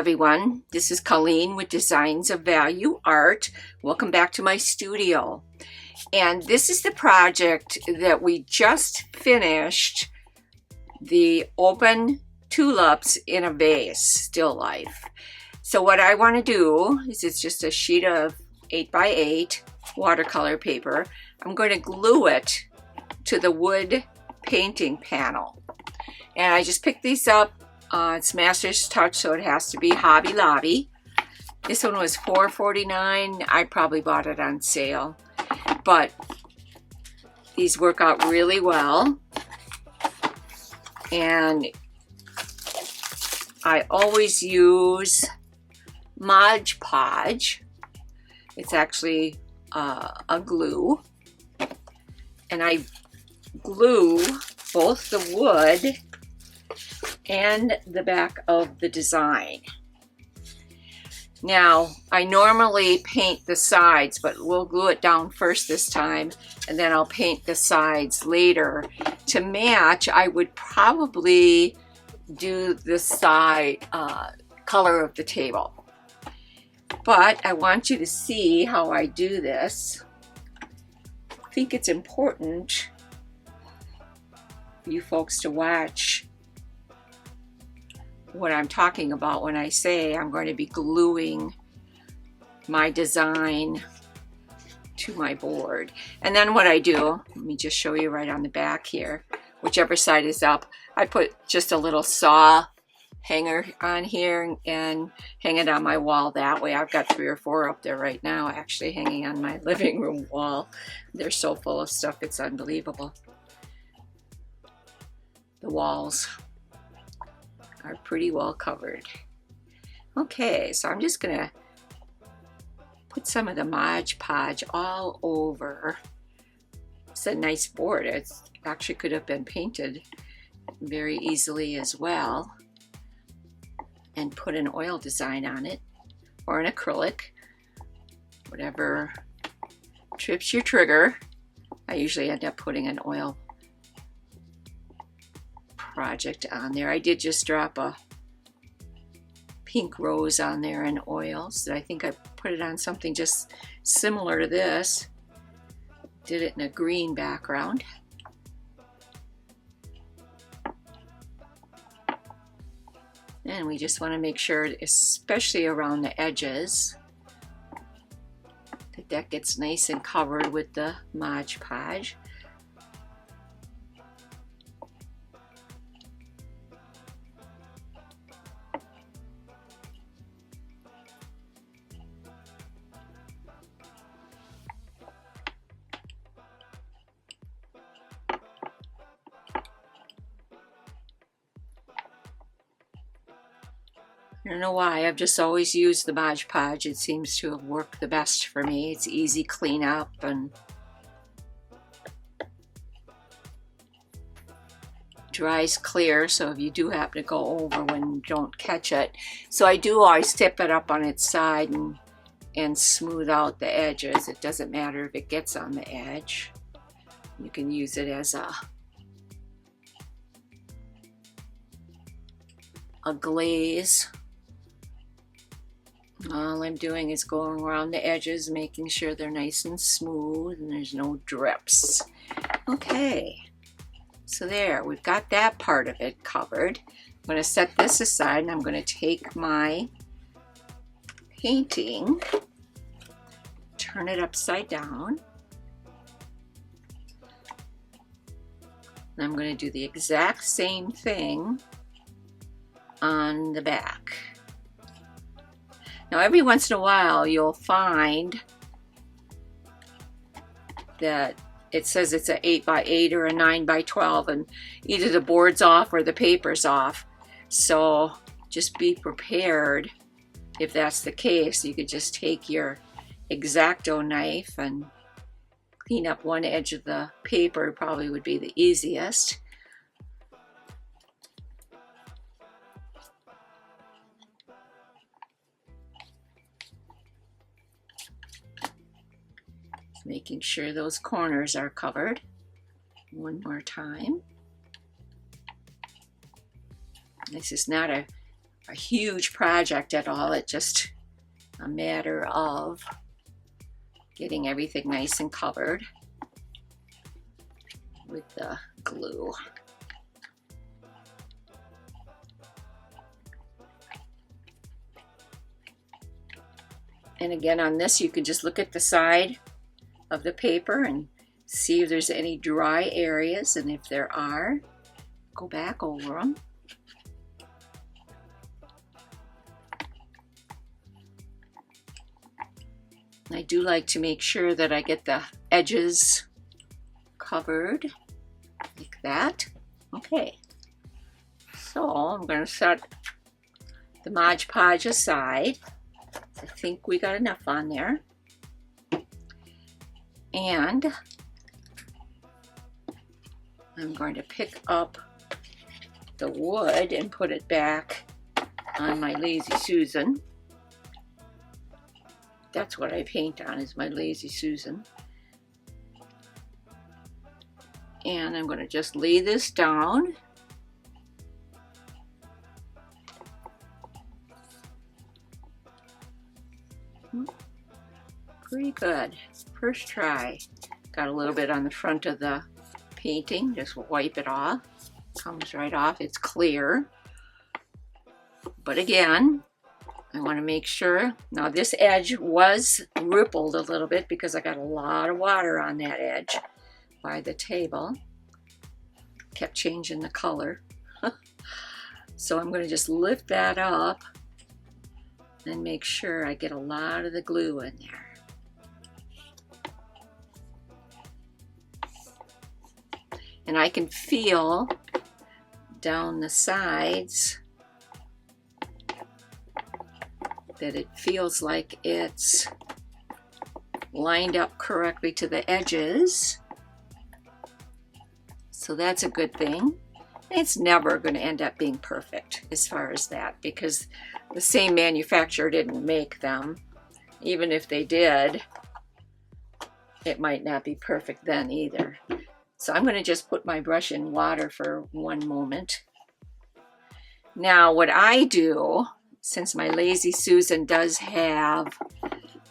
everyone. This is Colleen with Designs of Value Art. Welcome back to my studio. And this is the project that we just finished, the open tulips in a vase, still life. So what I want to do is, it's just a sheet of 8x8 watercolor paper. I'm going to glue it to the wood painting panel. And I just picked these up. It's Master's Touch, so it has to be Hobby Lobby. This one was $4.49. I probably bought it on sale. But these work out really well. And I always use Mod Podge. It's actually a glue. And I glue both the wood and the back of the design. Now, I normally paint the sides, but we'll glue it down first this time, and then I'll paint the sides later. To match, I would probably do the side color of the table. But I want you to see how I do this. I think it's important for you folks to watch what I'm talking about when I say I'm going to be gluing my design to my board. And then what I do, let me just show you right on the back here, whichever side is up, I put just a little saw hanger on here and hang it on my wall that way. I've got 3 or 4 up there right now, actually hanging on my living room wall. They're so full of stuff, it's unbelievable. The walls are pretty well covered. Okay, so I'm just gonna put some of the Mod Podge all over. It's a nice board. It actually could have been painted very easily as well, and put an oil design on it, or an acrylic, whatever trips your trigger. I usually end up putting an oil project on there. I did just drop a pink rose on there in oil, so I think I put it on something just similar to this. Did it in a green background. And we just want to make sure, especially around the edges, that gets nice and covered with the Mod Podge. I don't know why, I've just always used the Mod Podge. It seems to have worked the best for me. It's easy cleanup and dries clear, so if you do happen to go over when you don't catch it. So I do always tip it up on its side and smooth out the edges. It doesn't matter if it gets on the edge. You can use it as a glaze. All I'm doing is going around the edges, making sure they're nice and smooth and there's no drips. Okay, so there, we've got that part of it covered. I'm going to set this aside, and I'm going to take my painting, turn it upside down, and I'm going to do the exact same thing on the back. Now, every once in a while, you'll find that it says it's an 8x8 or a 9x12, and either the board's off or the paper's off. So just be prepared if that's the case. You could just take your X-Acto knife and clean up one edge of the paper, probably would be the easiest. Making sure those corners are covered one more time. This is not a a huge project at all. It's just a matter of getting everything nice and covered with the glue. And again, on this, you can just look at the side of the paper and see if there's any dry areas, and if there are, go back over them. I do like to make sure that I get the edges covered like that. Okay, so I'm going to set the Mod Podge aside. I think we got enough on there. And I'm going to pick up the wood and put it back on my Lazy Susan. That's what I paint on, is my Lazy Susan. And I'm going to just lay this down. Pretty good. First try. Got a little bit on the front of the painting. Just wipe it off. Comes right off. It's clear. But again, I want to make sure. Now this edge was rippled a little bit because I got a lot of water on that edge by the table. Kept changing the color. So I'm going to just lift that up and make sure I get a lot of the glue in there. And I can feel down the sides that it feels like it's lined up correctly to the edges. So that's a good thing. It's never going to end up being perfect as far as that, because the same manufacturer didn't make them. Even if they did, it might not be perfect then either. So I'm going to just put my brush in water for one moment. Now what I do, since my Lazy Susan does have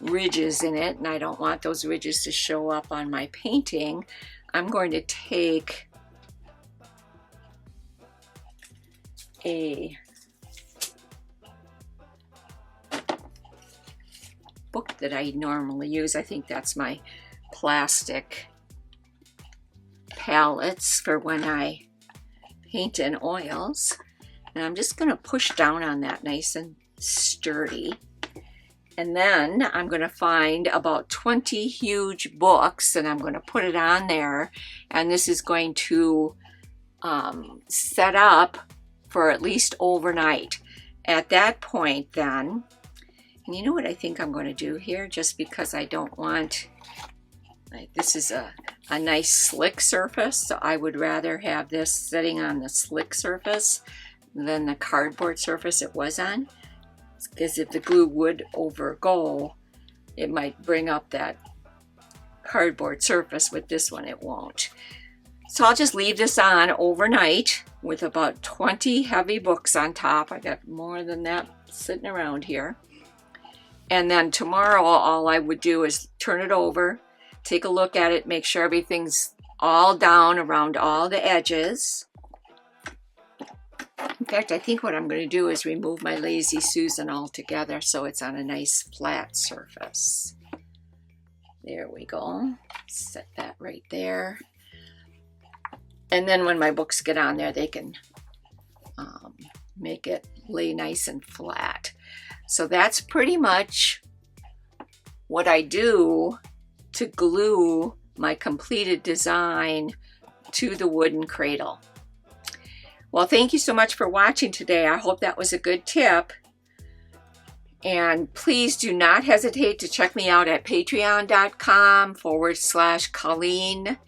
ridges in it, and I don't want those ridges to show up on my painting, I'm going to take a book that I normally use. I think that's my plastic palettes for when I paint in oils. And I'm just going to push down on that nice and sturdy. And then I'm going to find about 20 huge books and I'm going to put it on there. And this is going to set up for at least overnight. At that point then, and you know what I think I'm going to do here, just because I don't want, like, this is a nice slick surface, so I would rather have this sitting on the slick surface than the cardboard surface it was on, because if the glue would overgo, it might bring up that cardboard surface. With this one it won't. So I'll just leave this on overnight with about 20 heavy books on top. I got more than that sitting around here. And then tomorrow all I would do is turn it over, take a look at it, make sure everything's all down around all the edges. In fact, I think what I'm going to do is remove my Lazy Susan altogether so it's on a nice flat surface. There we go. Set that right there. And then when my books get on there, they can make it lay nice and flat. So that's pretty much what I do to glue my completed design to the wooden cradle. Well, thank you so much for watching today. I hope that was a good tip. And please do not hesitate to check me out at patreon.com/Colleen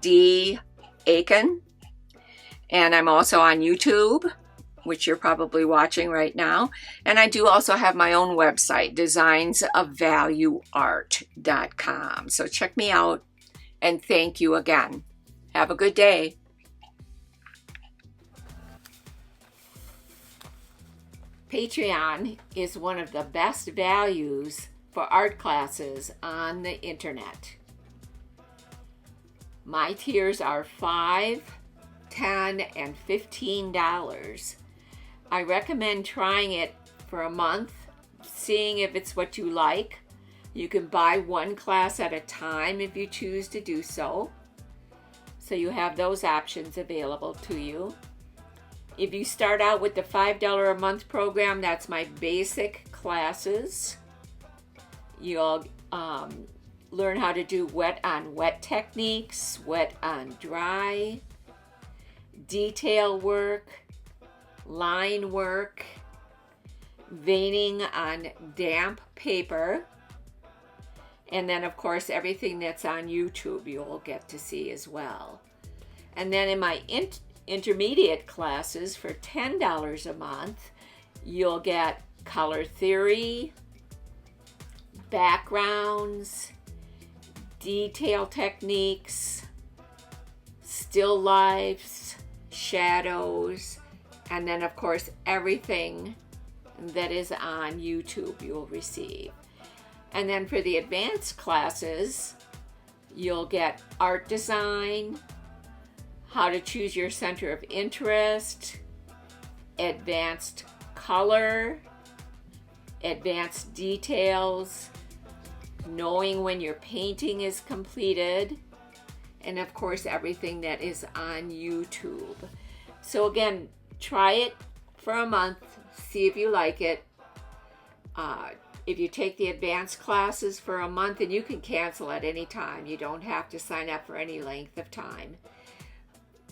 D. Aiken. And I'm also on YouTube, which you're probably watching right now. And I do also have my own website, DesignsofValueArt.com. So check me out, and thank you again. Have a good day. Patreon is one of the best values for art classes on the internet. My tiers are $5, $10, and $15. I recommend trying it for a month, seeing if it's what you like. You can buy one class at a time if you choose to do so. So you have those options available to you. If you start out with the $5 a month program, that's my basic classes. You'll learn how to do wet on wet techniques, wet on dry, detail work, line work, veining on damp paper, and then of course everything that's on YouTube you'll get to see as well. And then in my intermediate classes for $10 a month, you'll get color theory, backgrounds, detail techniques, still lifes, shadows, and then of course everything that is on YouTube you'll receive. And then for the advanced classes, you'll get art design, how to choose your center of interest, advanced color, advanced details, knowing when your painting is completed, and of course everything that is on YouTube. So again, try it for a month, see if you like it. If you take the advanced classes for a month, and you can cancel at any time, you don't have to sign up for any length of time.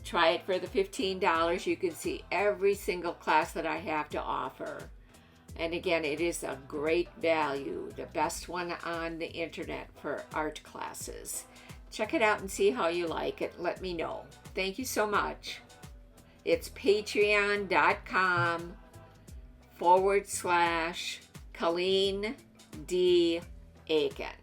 Try it for the $15. You can see every single class that I have to offer. And again, it is a great value, the best one on the internet for art classes. Check it out and see how you like it. Let me know. Thank you so much. It's patreon.com/Colleen D. Aiken.